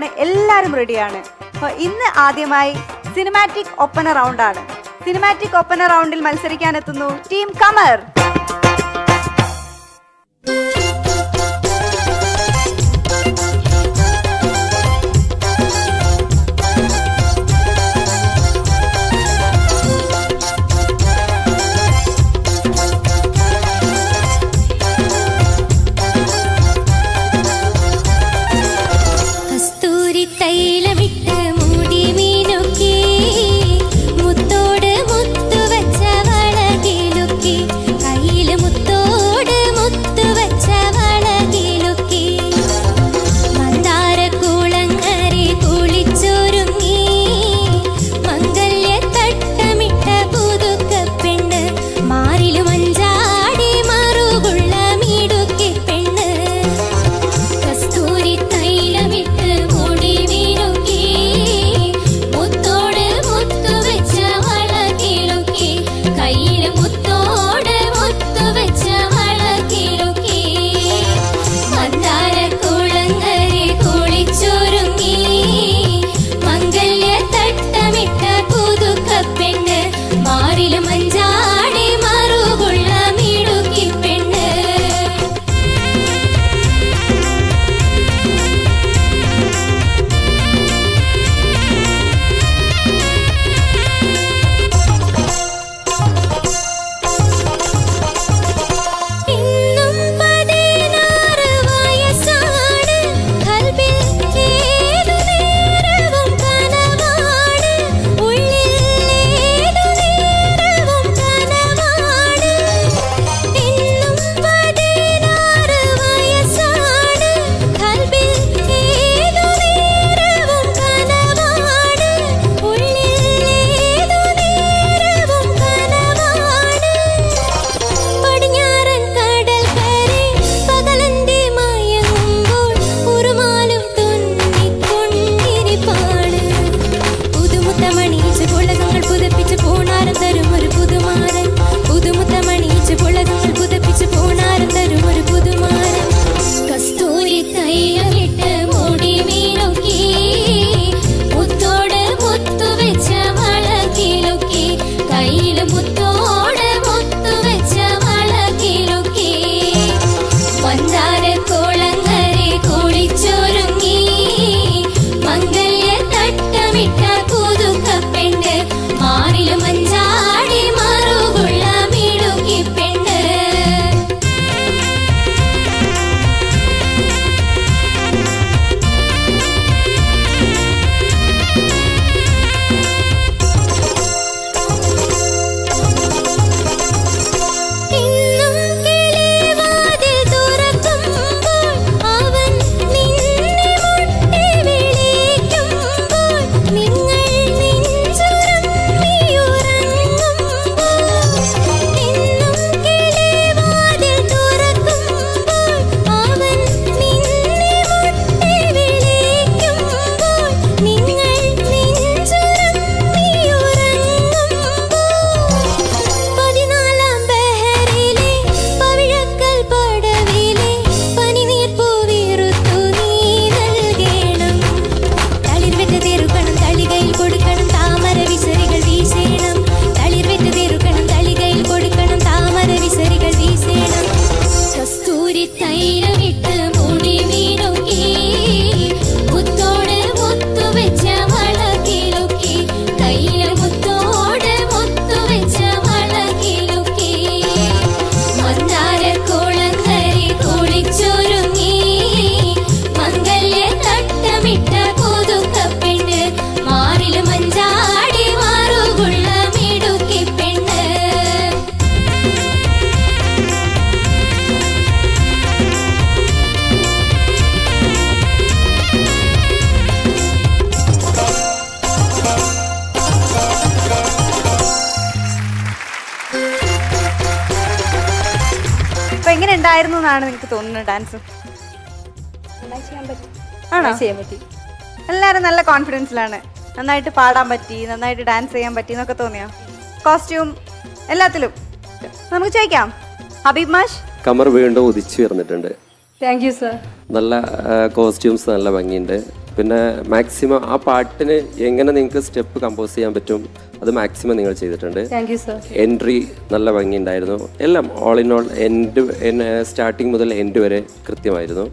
റെഡിയാണ്, എല്ലാവരും റെഡിയാണ്. അപ്പോൾ ഇന്ന് ആദ്യമായി സിനിമാറ്റിക് ഒപ്പന റൗണ്ടാണ്. സിനിമാറ്റിക് ഒപ്പന റൗണ്ടിൽ മത്സരിക്കാൻ എത്തുന്നു ടീം കമർ. ഉണ്ടായിരുന്നു എന്നാണ് നിങ്ങൾക്ക് തോന്നുന്നത് ഡാൻസ്? ആണോ? എല്ലാവരും നല്ല കോൺഫിഡൻസിലാണ്. നന്നായിട്ട് പാടാൻ പറ്റി, നന്നായിട്ട് ഡാൻസ് ചെയ്യാൻ പറ്റി എന്നൊക്കെ തോന്നിയോ? കോസ്റ്റ്യൂം എല്ലാത്തിലും നമുക്ക് ചോദിക്കാം. ഹബീബ് മാഷ്, കമർ വീണ്ടും ഉദിച്ചു വരുന്നിട്ടുണ്ട്. Thank you sir. നല്ല കോസ്റ്റ്യൂംസ് നല്ല ഭംഗിയുണ്ട്. പിന്നെ മാക്സിമം ആ പാട്ടിന് എങ്ങനെ നിങ്ങൾക്ക് സ്റ്റെപ്പ് കമ്പോസ് ചെയ്യാൻ പറ്റും അത് മാക്സിമം നിങ്ങൾ ചെയ്തിട്ടുണ്ട്. എൻട്രി നല്ല ഭംഗിയുണ്ടായിരുന്നു. എല്ലാം ഓൾ ഇൻ ഓൾ സ്റ്റാർട്ടിങ് മുതൽ എൻഡ് വരെ കൃത്യമായിരുന്നു.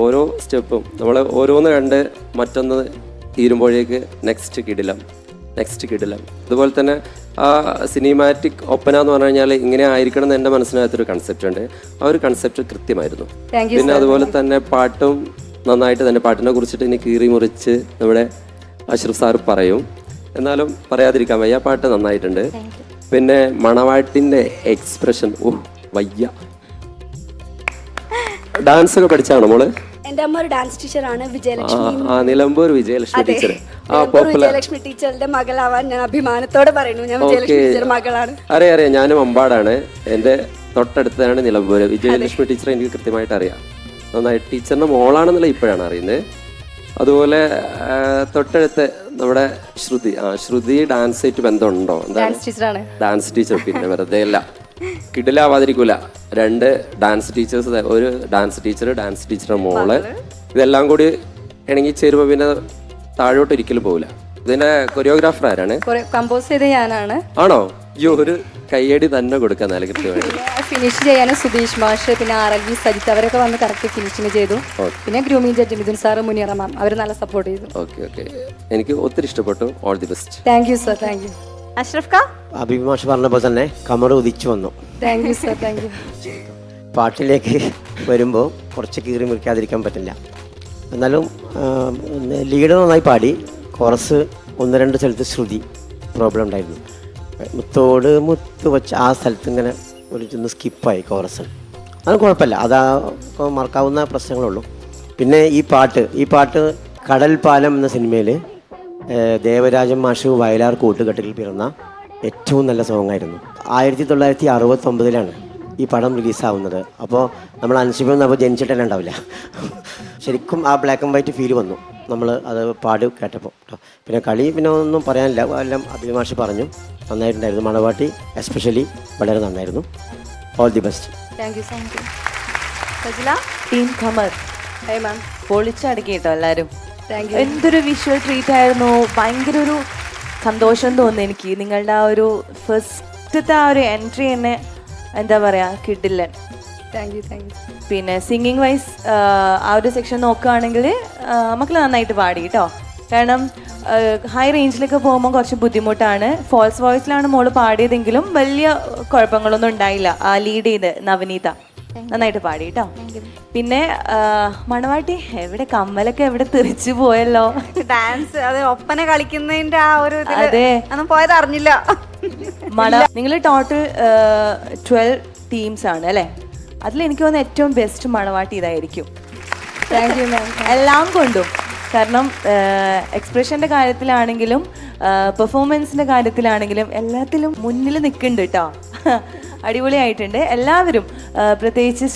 ഓരോ സ്റ്റെപ്പും നമ്മൾ ഓരോന്ന് കണ്ട് മറ്റൊന്ന് തീരുമ്പോഴേക്ക് നെക്സ്റ്റ് കിടിലം. അതുപോലെ തന്നെ ആ സിനിമാറ്റിക് ഒപ്പന എന്ന് പറഞ്ഞു കഴിഞ്ഞാൽ ഇങ്ങനെ ആയിരിക്കണം എന്ന് എൻ്റെ മനസ്സിനകത്തൊരു കൺസെപ്റ്റ് ഉണ്ട്. ആ ഒരു കൺസെപ്റ്റ് കൃത്യമായിരുന്നു. പിന്നെ അതുപോലെ തന്നെ പാട്ടും നന്നായിട്ട് തന്നെ, പാട്ടിനെ കുറിച്ചിട്ട് ഇനി കീറി മുറിച്ച് നമ്മുടെ അഷ്റഫ് സാർ പറയും, എന്നാലും പറയാതിരിക്കാൻ വയ്യ, പാട്ട് നന്നായിട്ടുണ്ട്. പിന്നെ മണവാട്ടിൻ്റെ എക്സ്പ്രഷൻ വയ്യ. ഡാൻസ് ഒക്കെ പഠിച്ചാണോ മോള്? എന്റെ അമ്മ ഒരു ഡാൻസ് ടീച്ചറാണ്, വിജയലക്ഷ്മി. നിലമ്പൂർ വിജയലക്ഷ്മി ടീച്ചർ. വിജയലക്ഷ്മി ടീച്ചറിന്റെ മകളാവാൻ ഞാൻ അഭിമാനത്തോടെ പറയുന്നു. ഞാൻ വിജയലക്ഷ്മി ടീച്ചർ മകളാണ്. അറിയാം, ഞാനും അമ്പാടാണ്. എൻ്റെ തൊട്ടടുത്താണ് നിലമ്പൂർ. വിജയലക്ഷ്മി ടീച്ചർ എനിക്ക് കൃത്യമായിട്ട് അറിയാം. നന്നായിട്ട് ടീച്ചറിന്റെ മോളാണെന്നുള്ള ഇപ്പോഴാണ് അറിയുന്നത്. അതുപോലെ തൊട്ടടുത്ത് നമ്മുടെ ശ്രുതി ഡാൻസ് ആയിട്ട് ബന്ധമുണ്ടോ? Dance teacher. പിന്നെ വെറുതെ അല്ല, കിടിലാവാതിരിക്കൂല. 2 ഡാൻസ് ടീച്ചേഴ്സ്, ഒരു ഡാൻസ് ടീച്ചറുടെ മോള്, ഇതെല്ലാം കൂടി ഇണങ്ങി ചേരുമ്പോൾ പിന്നെ താഴോട്ട് ഒരിക്കലും പോകില്ല. ഇതിന്റെ കൊറിയോഗ്രാഫർ ആരാണ്? കമ്പോസ് ചെയ്ത് ഞാനാണ്. ആണോ? ഒരു കയ്യടി തന്നെ കൊടുക്കാൻ നല്ല കൃത്യമായിട്ട്. ഫിനിഷ് ചെയ്യാൻ സുധീഷ് മാഷ്, പിന്നെ RLV സജിത്ത് അവരൊക്കെ വന്ന് കറക്റ്റ് ഫിനിഷിങ് ചെയ്തു. പിന്നെ grooming judge Mithun sir, Muniyara ma'am, അവർ നല്ല സപ്പോർട്ട് ചെയ്തു. ഓക്കെ, എനിക്ക് ഒത്തിരി ഇഷ്ടപ്പെട്ടു. All the best. Thank you sir. Thank you. Ashraf ക അബീബ് മാഷ് പറഞ്ഞപ്പോൾ തന്നെ കമർ ഉദിച്ചു വന്നു. Thank you sir. Thank you. പാട്ടിലേക്ക് വരുമ്പോൾ കുറച്ച് കീറി മുറിക്കാതിരിക്കാൻ പറ്റില്ല. എന്നാലും ലീഡ് നന്നായി പാടി. കോറസ് 1-2 സ്ഥലത്ത് ശ്രുതി പ്രോബ്ലം ഉണ്ടായിരുന്നു. മുത്തോട് മുത്ത് വെച്ച് ആ സ്ഥലത്ത് ഇങ്ങനെ ഒന്ന് സ്കിപ്പായി കോറസ്. അത് കുഴപ്പമില്ല, അതാ മറക്കാവുന്ന പ്രശ്നങ്ങളുള്ളൂ. പിന്നെ ഈ പാട്ട് കടൽ പാലം എന്ന സിനിമയിൽ ദേവരാജൻ മാഷ് വയലാർ കൂട്ടുകെട്ടിൽ പിറന്ന ഏറ്റവും നല്ല സോങ്ങായിരുന്നു. 1969 ഈ പടം റിലീസാവുന്നത്. അപ്പോൾ നമ്മൾ അനുശിപ്പം അപ്പോൾ ജനിച്ചിട്ടെല്ലാം ഉണ്ടാവില്ല. ശരിക്കും ആ ബ്ലാക്ക് ആൻഡ് വൈറ്റ് ഫീൽ വന്നു നമ്മൾ അത് പാടി കേട്ടപ്പോൾ കേട്ടോ. പിന്നെ കളി പിന്നെ ഒന്നും പറയാനില്ല, എല്ലാം അഭിമാഷി പറഞ്ഞു. നന്നായിട്ടുണ്ടായിരുന്നു. മണവാട്ടി എസ്പെഷ്യലി വളരെ നന്നായിരുന്നു. All the best. Thank you. Team Qamar പൊളിച്ചടക്കി കേട്ടോ എല്ലാവരും. എന്തൊരു വിഷ്വൽ ട്രീറ്റ് ആയിരുന്നു. ഭയങ്കര ഒരു സന്തോഷം തോന്നി എനിക്ക്. നിങ്ങളുടെ ആ ഒരു ഫസ്റ്റത്തെ ആ ഒരു എൻട്രി തന്നെ എന്താ പറയുക, കിടിലൻ. Thank you. പിന്നെ സിംഗിങ് വൈസ് ആ ഒരു സെക്ഷൻ നോക്കുകയാണെങ്കിൽ മക്കൾ നന്നായിട്ട് പാടി കേട്ടോ. കാരണം ഹൈ റേഞ്ചിലൊക്കെ പോകുമ്പോൾ കുറച്ച് ബുദ്ധിമുട്ടാണ്. ഫോൾസ് വോയിസിലാണ് മോള് പാടിയതെങ്കിലും വലിയ കുഴപ്പങ്ങളൊന്നും ഉണ്ടായില്ല. ആ ലീഡ് ചെയ്ത് നവനീത നന്നായിട്ട് പാടി കേട്ടോ. പിന്നെ മണവാട്ടി എവിടെ കമ്മലൊക്കെ എവിടെ തെറിച്ചു പോയല്ലോ. ഡാൻസ് അത് ഒപ്പന കളിക്കുന്നതിന്റെ ആ ഒരു അതെ ഒന്നും പോയത് അറിഞ്ഞില്ല. നിങ്ങൾ ടോട്ടൽ 12 ടീംസ് ആണ് അല്ലേ? അതിൽ എനിക്ക് തോന്നുന്നു ഏറ്റവും ബെസ്റ്റ് മണവാട്ടി ഇതായിരിക്കും. താങ്ക് യു മാം. എല്ലാം കൊണ്ടും. കാരണം എക്സ്പ്രഷൻ്റെ കാര്യത്തിലാണെങ്കിലും പെർഫോമൻസിൻ്റെ കാര്യത്തിലാണെങ്കിലും എല്ലാത്തിലും മുന്നിൽ നിൽക്കുന്നുണ്ട് കേട്ടോ. അടിപൊളിയായിട്ടുണ്ട് എല്ലാവരും. പ്രത്യേകിച്ച്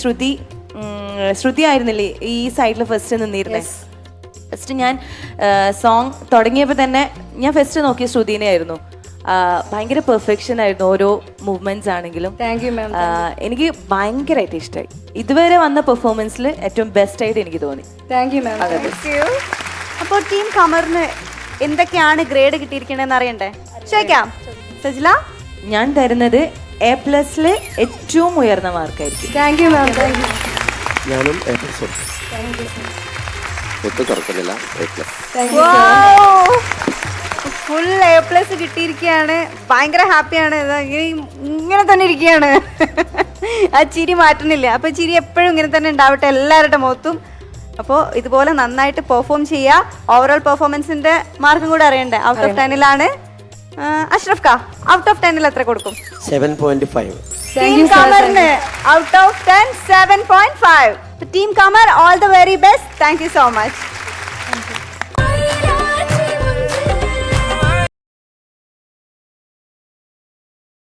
ശ്രുതി ആയിരുന്നില്ലേ ഈ സൈഡിൽ ഫസ്റ്റ് നിന്നിരുന്നേ. ഫസ്റ്റ് ഞാൻ സോങ് തുടങ്ങിയപ്പോൾ തന്നെ ഞാൻ ഫസ്റ്റ് നോക്കിയ ശ്രുതിനെ ആയിരുന്നു. ഭയങ്കര പെർഫെക്ഷൻ ആയിരുന്നു ഓരോ മൂവ്മെന്റ്സ് ആണെങ്കിലും. താങ്ക് യു മാം. എനിക്ക് ഭയങ്കരമായിട്ട് ഇഷ്ടമായി. ഇതുവരെ വന്ന പെർഫോമൻസിൽ ഏറ്റവും ബെസ്റ്റ് ആയിട്ട് എനിക്ക് തോന്നി. താങ്ക് യു മാം. അപ്പോൾ ടീം ഖമറിന് എന്തൊക്കെയാണ് ഗ്രേഡ് കിട്ടിയിരിക്കണേന്ന് അറിയണ്ടേ? ചോദിക്കാം. സജില, ഞാൻ തരുന്നത് A+ൽ ഏറ്റവും ഉയർന്ന മാർക്കായിരിക്കും. Thank you ma'am. Thank you. ഞാനും ഫുൾ A+ കിട്ടിയിരിക്കുകയാണ്. ഭയങ്കര ഹാപ്പിയാണ്. ഇങ്ങനെ തന്നെ ഇരിക്കുകയാണ്. ആ ചിരി മാറ്റുന്നില്ല. അപ്പോൾ ചിരി എപ്പോഴും ഇങ്ങനെ തന്നെ ഉണ്ടാവട്ടെ എല്ലാവരുടെ മുഖത്തും. അപ്പോൾ ഇതുപോലെ നന്നായിട്ട് പെർഫോം ചെയ്യുക. ഓവറോൾ പെർഫോമൻസിന്റെ മാർക്കും കൂടെ അറിയണ്ടേ? ഔട്ട് ഓഫ് 10 അഷ്റഫ് ക ഔട്ട് ഓഫ് 10 എത്ര കൊടുക്കും? 7.5. ടീം ഖമറിന് out of 10 7.5. Team Qamar, all the very best. Thank you so much.